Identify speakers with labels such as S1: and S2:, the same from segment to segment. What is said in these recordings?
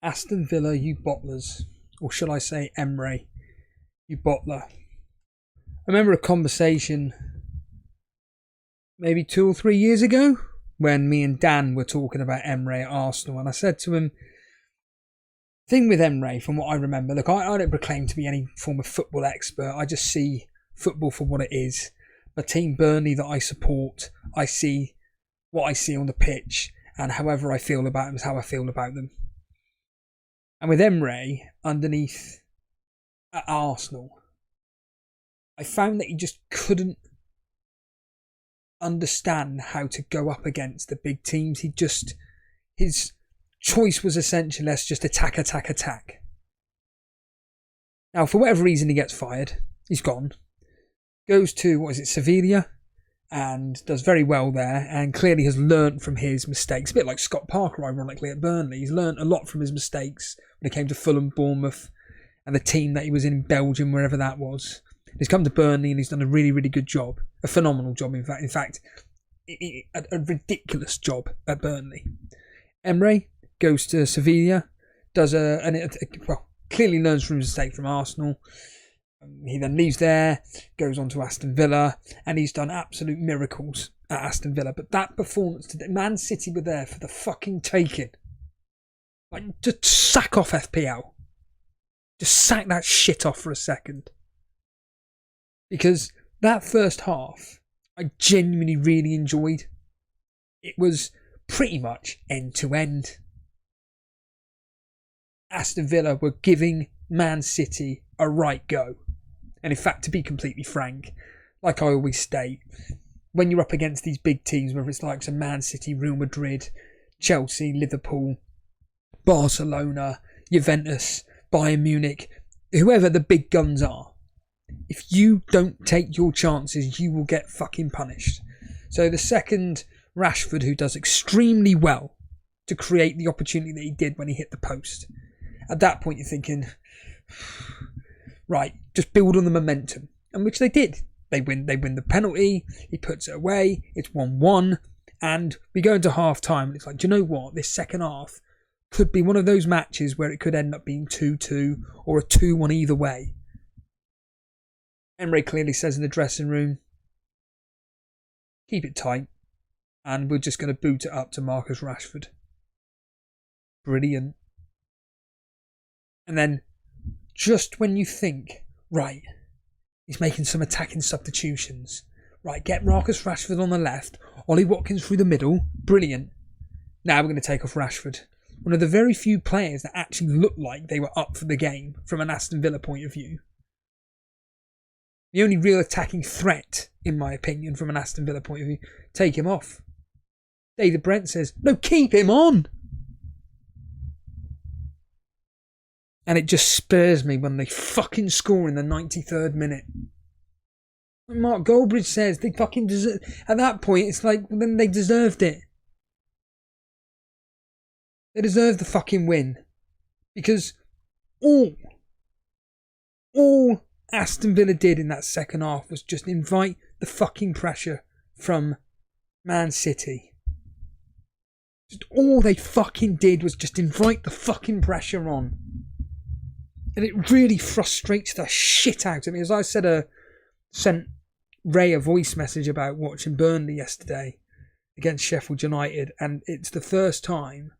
S1: Aston Villa, you bottlers. Or should I say Emery, you bottler. I remember a conversation maybe 2 or 3 years ago when me and Dan were talking about Emery at Arsenal, and I said to him, thing with Emery, from what I remember, look, I don't proclaim to be any form of football expert. I just see football for what it is. The team Burnley that I support, I see what I see on the pitch, and however I feel about them is how I feel about them. And with Emery underneath at Arsenal, I found that he just couldn't understand how to go up against the big teams. His choice was essentially, let's just attack. Now, for whatever reason, he gets fired. He's gone. Goes to, Sevilla, and does very well there, and clearly has learnt from his mistakes. A bit like Scott Parker, ironically, at Burnley. He's learnt a lot from his mistakes when it came to Fulham, Bournemouth, and the team that he was in Belgium, wherever that was. He's come to Burnley and he's done a really, really good job. A phenomenal job, in fact. A ridiculous job at Burnley. Emery goes to Sevilla, clearly learns from his mistake from Arsenal. He then leaves there, goes on to Aston Villa, and he's done absolute miracles at Aston Villa. But that performance today, Man City were there for the fucking taking. Like, just sack off FPL. Just sack that shit off for a second. Because that first half, I genuinely really enjoyed. It was pretty much end to end. Aston Villa were giving Man City a right go. And in fact, to be completely frank, like I always state, when you're up against these big teams, whether it's like some Man City, Real Madrid, Chelsea, Liverpool, Barcelona, Juventus, Bayern Munich, whoever the big guns are, if you don't take your chances, you will get fucking punished. So the second Rashford, who does extremely well to create the opportunity that he did when he hit the post, at that point you're thinking, right, just build on the momentum, and which they did. They win the penalty, he puts it away, it's 1-1, and we go into half time and it's like, do you know what, this second half could be one of those matches where it could end up being 2-2 or a 2-1 either way. Emery clearly says in the dressing room, keep it tight, and we're just going to boot it up to Marcus Rashford. Brilliant. And then, just when you think, right, he's making some attacking substitutions. Right, get Marcus Rashford on the left, Ollie Watkins through the middle. Brilliant. Now we're going to take off Rashford. One of the very few players that actually looked like they were up for the game from an Aston Villa point of view. The only real attacking threat, in my opinion, from an Aston Villa point of view, take him off. David Brent says, no, keep him on. And it just spurs me when they fucking score in the 93rd minute. Mark Goldbridge says they fucking deserve. At that point, it's like, well, then they deserved it. They deserved the fucking win. Because all Aston Villa did in that second half was just invite the fucking pressure from Man City. Just all they fucking did was just invite the fucking pressure on. And it really frustrates the shit out of me. As I said, sent Ray a voice message about watching Burnley yesterday against Sheffield United, and it's the first time.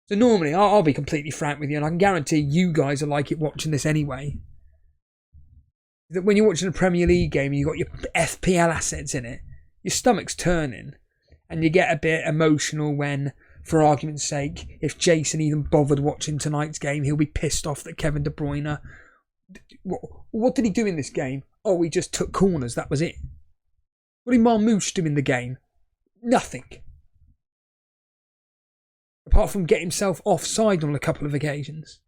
S1: So normally, I'll be completely frank with you, and I can guarantee you guys are like it watching this anyway. That when you're watching a Premier League game and you've got your FPL assets in it, your stomach's turning, and you get a bit emotional when, for argument's sake, if Jason even bothered watching tonight's game, he'll be pissed off that Kevin De Bruyne... What did he do in this game? Oh, he just took corners, that was it. What did Marmouche do in the game? Nothing. Apart from get himself offside on a couple of occasions.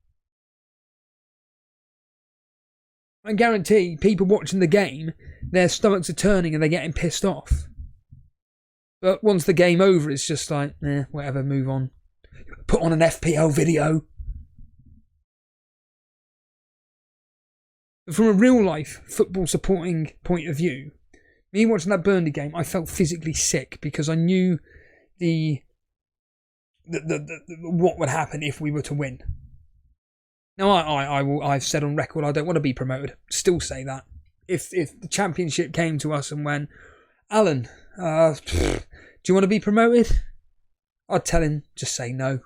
S1: I guarantee people watching the game, their stomachs are turning and they're getting pissed off. But once the game over, it's just like, whatever, move on. Put on an FPL video. But from a real life football supporting point of view, me watching that Burnley game, I felt physically sick because I knew the what would happen if we were to win. Now, I've said on record I don't want to be promoted. Still say that. If the Championship came to us and went, Alan, do you want to be promoted? I'd tell him, just say no.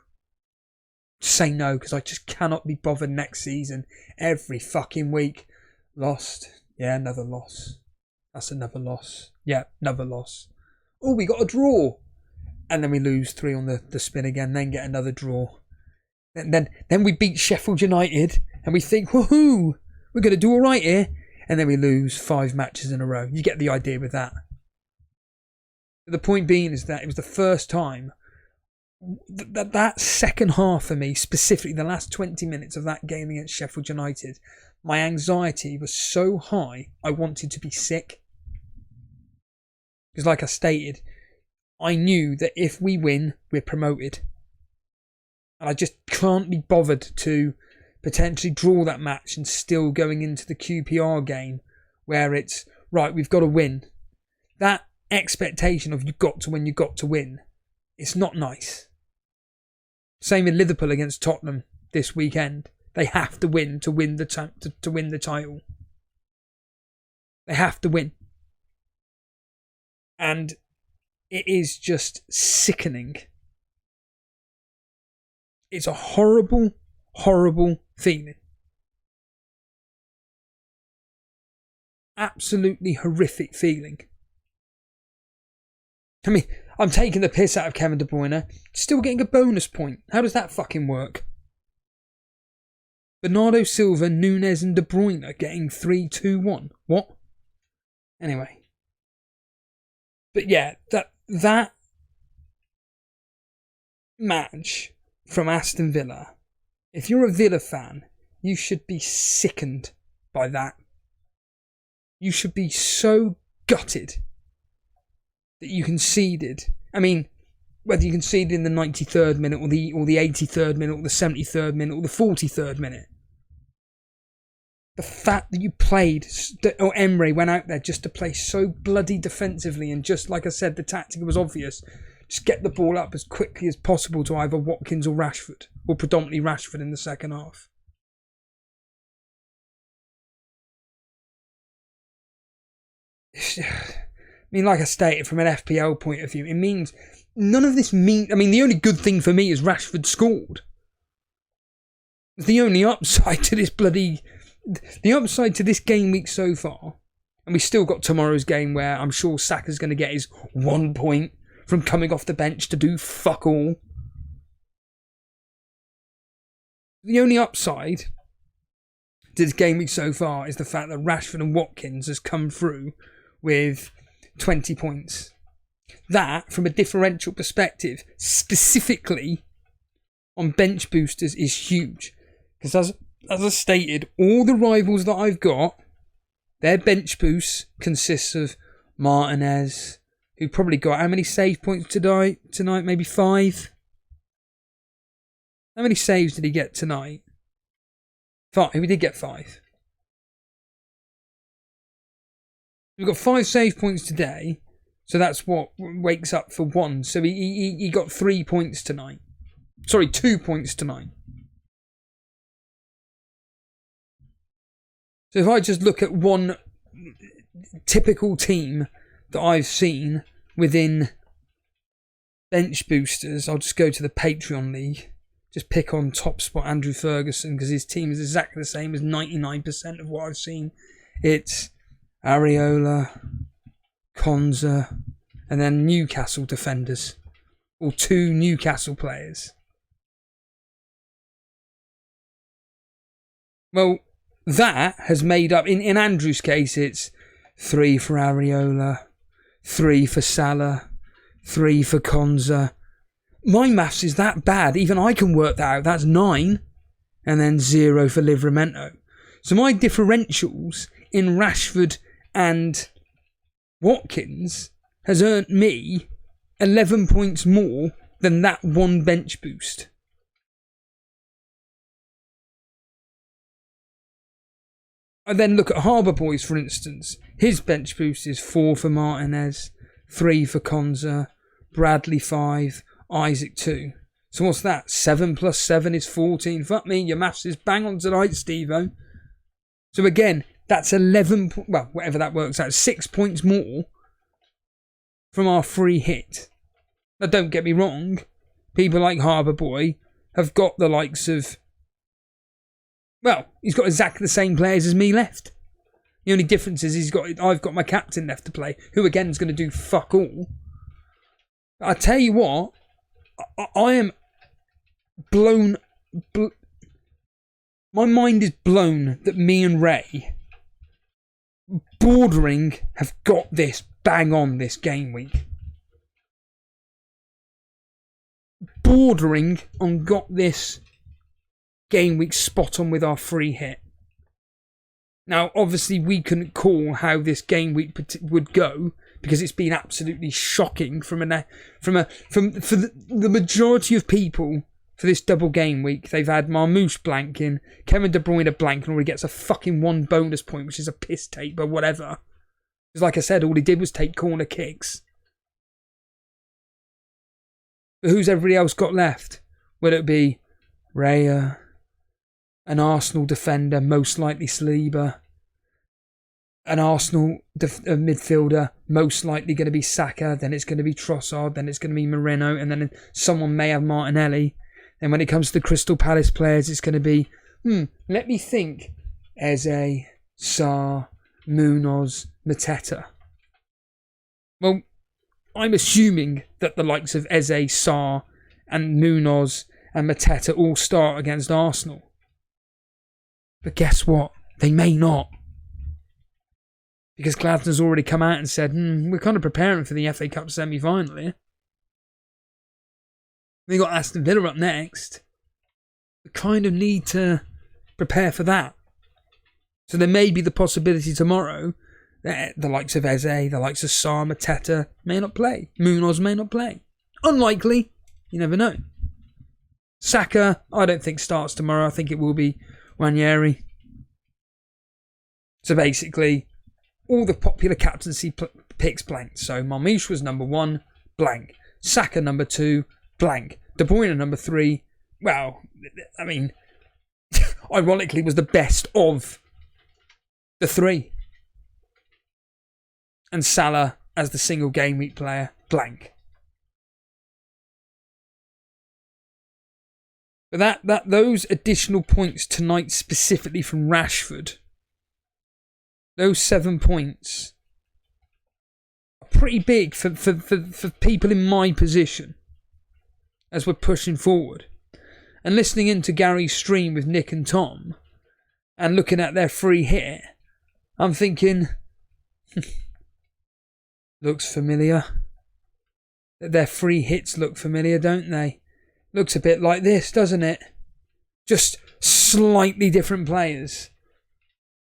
S1: Just say no, because I just cannot be bothered next season. Every fucking week. Lost. Yeah, another loss. That's another loss. Yeah, another loss. Oh, we got a draw. And then we lose 3 on the spin again, then get another draw. And then we beat Sheffield United, and we think, woohoo, we're going to do all right here. And then we lose 5 matches in a row. You get the idea with that. The point being is that it was the first time that second half for me, specifically the last 20 minutes of that game against Sheffield United, my anxiety was so high, I wanted to be sick. Because like I stated, I knew that if we win, we're promoted. And I just can't be bothered to potentially draw that match and still going into the QPR game where it's, right, we've got to win. That expectation of you've got to win, it's not nice. Same with Liverpool against Tottenham this weekend. They have to win to win the title. They have to win. And it is just sickening. It's a horrible, horrible feeling. Absolutely horrific feeling. I mean, I'm taking the piss out of Kevin De Bruyne, still getting a bonus point. How does that fucking work? Bernardo Silva, Nunes and De Bruyne getting 3-2-1. What? Anyway. But yeah, that match from Aston Villa, if you're a Villa fan, you should be sickened by that. You should be so gutted that you conceded. I mean, whether you conceded in the 93rd minute or the 83rd minute or the 73rd minute or the 43rd minute. The fact that you played, or Emery went out there just to play so bloody defensively, and just like I said, the tactic was obvious. Just get the ball up as quickly as possible to either Watkins or Rashford, or predominantly Rashford in the second half. I mean, like I stated, from an FPL point of view, it means none of this means. I mean, the only good thing for me is Rashford scored. It's the only upside to this the upside to this game week so far. And we still got tomorrow's game where I'm sure Saka's going to get his 1 point from coming off the bench to do fuck all. The only upside to this game week so far is the fact that Rashford and Watkins has come through with 20 points. That, from a differential perspective, specifically on bench boosters, is huge. Because as I stated, all the rivals that I've got, their bench boosts consists of Martinez, who probably got how many save points tonight? Maybe 5? How many saves did he get tonight? 5. He did get 5. We've got 5 save points today, so that's what wakes up for 1. So he got 3 points tonight. Sorry, 2 points tonight. So if I just look at one typical team that I've seen within bench boosters, I'll just go to the Patreon League. Just pick on top spot Andrew Ferguson, because his team is exactly the same as 99% of what I've seen. It's Areola, Konza, and then Newcastle defenders. Or 2 Newcastle players. Well, that has made up, in Andrew's case, it's 3 for Areola, 3 for Salah, 3 for Konza. My maths is that bad, even I can work that out. That's 9, and then 0 for Livramento. So my differentials in Rashford and Watkins has earned me 11 points more than that one bench boost. I then look at Harbour Boys, for instance. His bench boost is 4 for Martinez, 3 for Konza, Bradley 5, Isaac 2. So what's that? 7 plus 7 is 14. Fuck me, your maths is bang on tonight, Steve-O. So again, that's 11, well, whatever that works out, 6 points more from our free hit. Now don't get me wrong, people like Harbour Boy have got the likes of, well, he's got exactly the same players as me left. The only difference is I've got my captain left to play, who again is going to do fuck all. But I tell you what, I am blown. My mind is blown that me and Ray, bordering, have got this bang on this game week. Bordering on got this game week spot on with our free hit. Now, obviously, we couldn't call how this game week would go because it's been absolutely shocking for the majority of people for this double game week. They've had Marmoush blanking, Kevin De Bruyne blanking, and already gets a fucking 1 bonus point, which is a piss take, but whatever. Because, like I said, all he did was take corner kicks. But who's everybody else got left? Will it be Raya, an Arsenal defender, most likely Saliba, an Arsenal midfielder, most likely going to be Saka, then it's going to be Trossard, then it's going to be Moreno, and then someone may have Martinelli. And when it comes to the Crystal Palace players, it's going to be, let me think, Eze, Sarr, Munoz, Mateta. Well, I'm assuming that the likes of Eze, Sarr, and Munoz and Mateta all start against Arsenal. But guess what? They may not. Because Glasner's already come out and said, we're kind of preparing for the FA Cup semi-final here. We got Aston Villa up next. We kind of need to prepare for that. So there may be the possibility tomorrow that the likes of Eze, the likes of Sarr, Mateta may not play. Munoz may not play. Unlikely. You never know. Saka, I don't think starts tomorrow. I think it will be Ranieri. So basically, all the popular captaincy picks blank. So Marmoush was number 1, blank. Saka number 2, blank. De Bruyne number 3, well, I mean, ironically was the best of the 3. And Salah as the single game week player, blank. But those additional points tonight, specifically from Rashford, those 7 points are pretty big for people in my position as we're pushing forward. And listening into Gary's stream with Nick and Tom and looking at their free hit, I'm thinking, looks familiar. Their free hits look familiar, don't they? Looks a bit like this, doesn't it? Just slightly different players.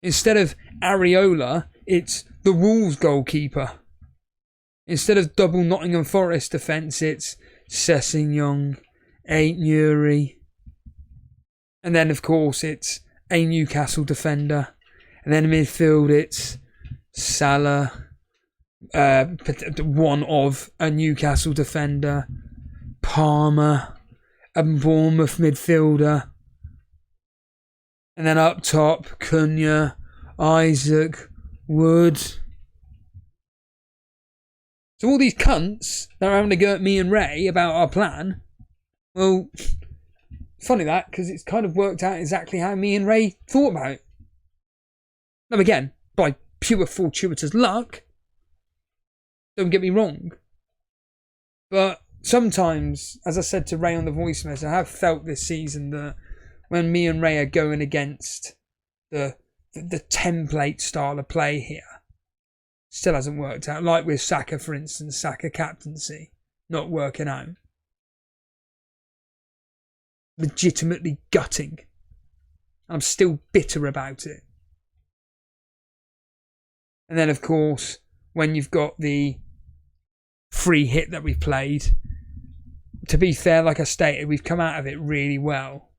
S1: Instead of Areola, it's the Wolves goalkeeper. Instead of double Nottingham Forest defence, it's Sessegnon, Nuri. And then, of course, it's a Newcastle defender. And then in midfield, it's Salah, one of a Newcastle defender, Palmer, a Bournemouth midfielder. And then up top, Cunha, Isaac, Wood. So all these cunts that are having to go at me and Ray about our plan, well, funny that, because it's kind of worked out exactly how me and Ray thought about it. Now again, by pure fortuitous luck, don't get me wrong, but sometimes, as I said to Ray on the voice message, I have felt this season that when me and Ray are going against the template style of play here, still hasn't worked out. Like with Saka, for instance, Saka captaincy not working out. Legitimately gutting. I'm still bitter about it. And then, of course, when you've got the free hit that we've played, to be fair, like I stated, we've come out of it really well.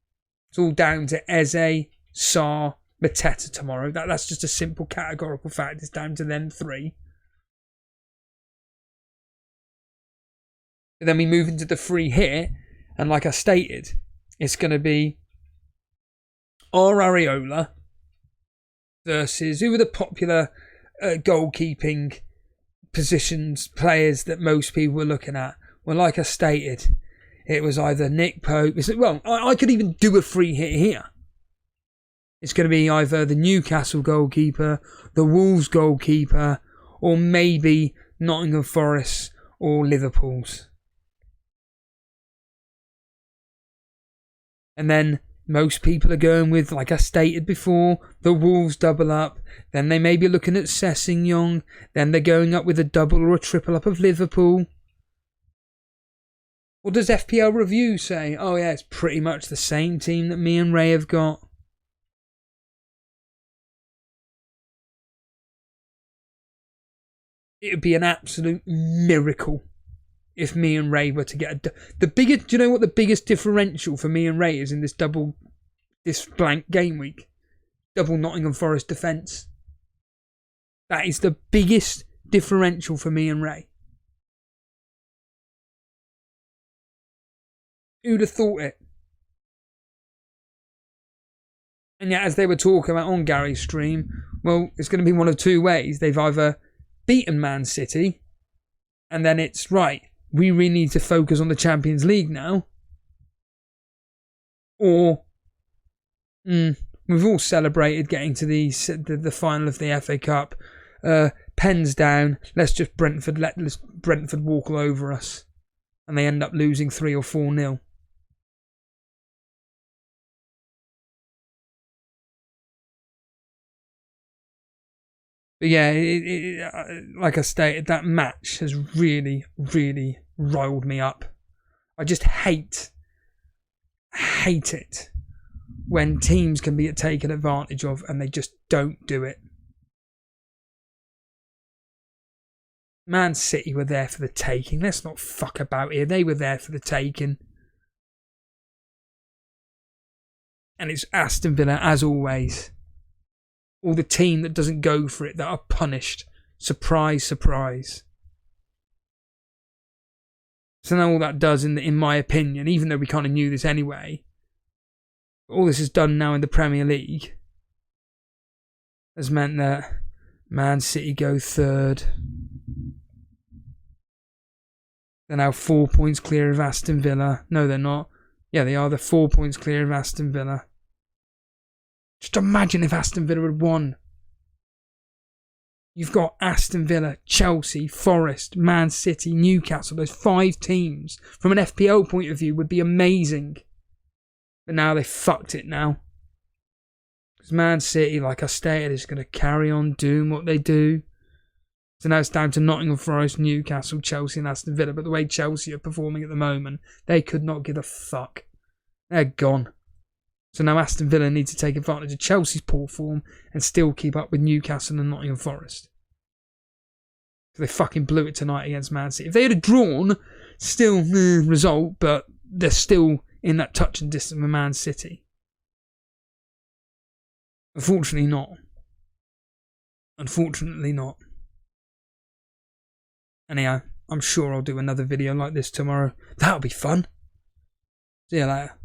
S1: It's all down to Eze, Sarr, Mateta tomorrow. That's just a simple categorical fact. It's down to them 3. But then we move into the free hit, And like I stated, it's going to be our Areola versus who are the popular goalkeeping positions, players that most people were looking at. Well, like I stated, it was either Nick Pope. Well, I could even do a free hit here. It's going to be either the Newcastle goalkeeper, the Wolves goalkeeper, or maybe Nottingham Forest or Liverpool's. And then most people are going with, like I stated before, the Wolves double up. Then they may be looking at Sessegnon. Then they're going up with a double or a triple up of Liverpool. What does FPL Review say? Oh yeah, it's pretty much the same team that me and Ray have got. It would be an absolute miracle if me and Ray were to get the biggest. Do you know what the biggest differential for me and Ray is in this blank game week? Double Nottingham Forest defence. That is the biggest differential for me and Ray. Who'd have thought it? And yet, as they were talking about on Gary's stream, well, it's going to be one of two ways. They've either beaten Man City, and then it's right, we really need to focus on the Champions League now. Or we've all celebrated getting to the final of the FA Cup. Pens down, let's just let Brentford walk all over us. And they end up losing 3 or 4-0. But yeah, like I stated, that match has really, really riled me up. I just hate it when teams can be taken advantage of and they just don't do it. Man City were there for the taking. Let's not fuck about here. They were there for the taking. And it's Aston Villa, as always. Or the team that doesn't go for it, that are punished. Surprise, surprise. So now all that does, in my opinion, even though we kind of knew this anyway, all this is done now in the Premier League has meant that Man City go third. They're now 4 points clear of Aston Villa. No, they're not. Yeah, they are. They're 4 points clear of Aston Villa. Just imagine if Aston Villa had won. You've got Aston Villa, Chelsea, Forest, Man City, Newcastle. Those 5 teams, from an FPL point of view, would be amazing. But now they fucked it now. Because Man City, like I stated, is going to carry on doing what they do. So now it's down to Nottingham Forest, Newcastle, Chelsea and Aston Villa. But the way Chelsea are performing at the moment, they could not give a fuck. They're gone. So now Aston Villa need to take advantage of Chelsea's poor form and still keep up with Newcastle and Nottingham Forest. So they fucking blew it tonight against Man City. If they had drawn, still result, but they're still in that touch and distance with Man City. Unfortunately not. Unfortunately not. Anyhow, I'm sure I'll do another video like this tomorrow. That'll be fun. See you later.